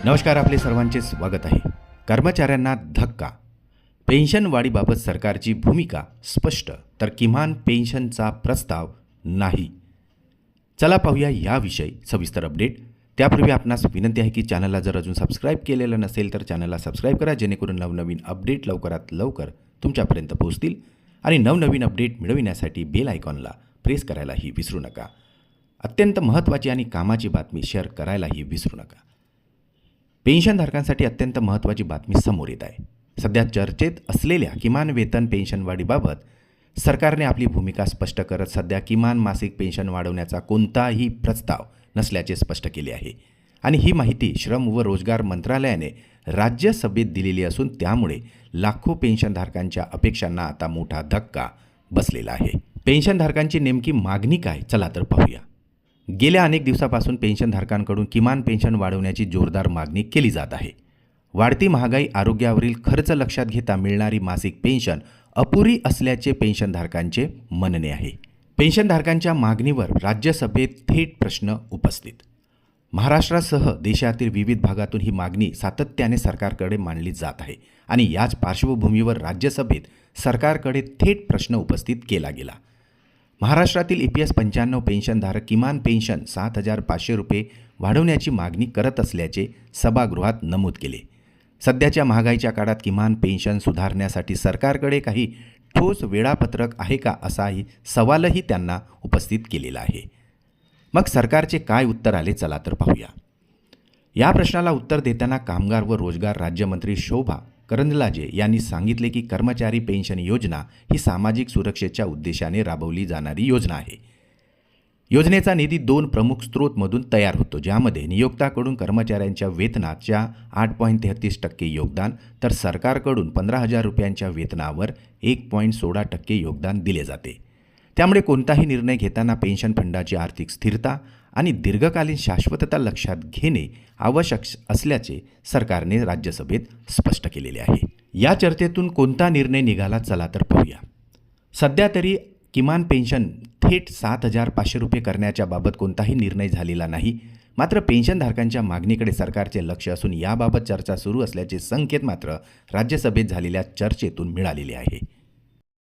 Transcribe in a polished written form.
नमस्कार, आपले सर्वांचे स्वागत आहे. कर्मचाऱ्यांना धक्का. पेन्शन वाढीबाबत सरकारची भूमिका स्पष्ट, तर किमान पेन्शनचा प्रस्ताव नाही. चला पाहूया याविषयी सविस्तर अपडेट. त्यापूर्वी आपणास विनंती आहे की चॅनलला जर अजून सबस्क्राईब केलेलं नसेल तर चॅनलला सबस्क्राईब करा, जेणेकरून नवनवीन अपडेट लवकरात लवकर तुमच्यापर्यंत पोहोचतील. आणि नवनवीन अपडेट मिळविण्यासाठी बेल आयकॉनला प्रेस करायलाही विसरू नका. अत्यंत महत्त्वाची आणि कामाची बातमी शेअर करायलाही विसरू नका. पेन्शनधारकांसाठी अत्यंत महत्त्वाची बातमी समोर येत आहे. सध्या चर्चेत असलेल्या किमान वेतन पेन्शनवाढीबाबत सरकारने आपली भूमिका स्पष्ट करत सध्या किमान मासिक पेन्शन वाढवण्याचा कोणताही प्रस्ताव नसल्याचे स्पष्ट केले आहे. आणि ही माहिती श्रम व रोजगार मंत्रालयाने राज्यसभेत दिलेली असून त्यामुळे लाखो पेन्शनधारकांच्या अपेक्षांना आता मोठा धक्का बसलेला आहे. पेन्शनधारकांची नेमकी मागणी काय, चला तर पाहूया. गेल्या अनेक दिवसापासून पेन्शनधारकांकडून किमान पेन्शन वाढवण्याची जोरदार मागणी केली जात आहे. वाढती महागाई, आरोग्यावरील खर्च लक्षात घेता मिळणारी मासिक पेन्शन अपुरी असल्याचे पेन्शनधारकांचे म्हणणे आहे. पेन्शनधारकांच्या मागणीवर राज्यसभेत थेट प्रश्न उपस्थित. महाराष्ट्रासह देशातील विविध भागातून ही मागणी सातत्याने सरकारकडे मांडली जात आहे आणि याच पार्श्वभूमीवर राज्यसभेत सरकारकडे थेट प्रश्न उपस्थित केला गेला. महाराष्ट्रातील EPS 95 पेन्शनधारक किमान पेन्शन 7,500 रुपये वाढवण्याची मागणी करत असल्याचे सभागृहात नमूद केले. सध्याच्या महागाईच्या काळात किमान पेन्शन सुधारण्यासाठी सरकारकडे काही ठोस वेळापत्रक आहे का, असाही सवालही त्यांना उपस्थित केलेला आहे. मग सरकारचे काय उत्तर आले, चला तर पाहूया. या प्रश्नाला उत्तर देताना कामगार व रोजगार राज्यमंत्री शोभा करंदलाजे यांनी सांगितले की कर्मचारी पेन्शन योजना ही सामाजिक सुरक्षेच्या उद्देशाने राबवली जाणारी योजना आहे. योजनेचा निधी 2 प्रमुख स्रोतमधून तयार होतो, ज्यामध्ये नियोक्ताकडून कर्मचाऱ्यांच्या वेतनाच्या 8.33% योगदान तर सरकारकडून 15,000 रुपयांच्या वेतनावर 1.16% योगदान दिले जाते. त्यामुळे कोणताही निर्णय घेताना पेन्शन फंडाची आर्थिक स्थिरता आणि दीर्घकालीन शाश्वतता लक्षात घेणे आवश्यक असल्याचे सरकारने राज्यसभेत स्पष्ट केलेले आहे. या चर्चेतून कोणता निर्णय निघाला, चला तर पाहूया. सध्या तरी किमान पेन्शन थेट 7,500 रुपये करण्याच्या बाबत कोणताही निर्णय झालेला नाही. मात्र पेन्शनधारकांच्या मागणीकडे सरकारचे लक्ष असून याबाबत चर्चा सुरू असल्याचे संकेत मात्र राज्यसभेत झालेल्या चर्चेतून मिळालेले आहे.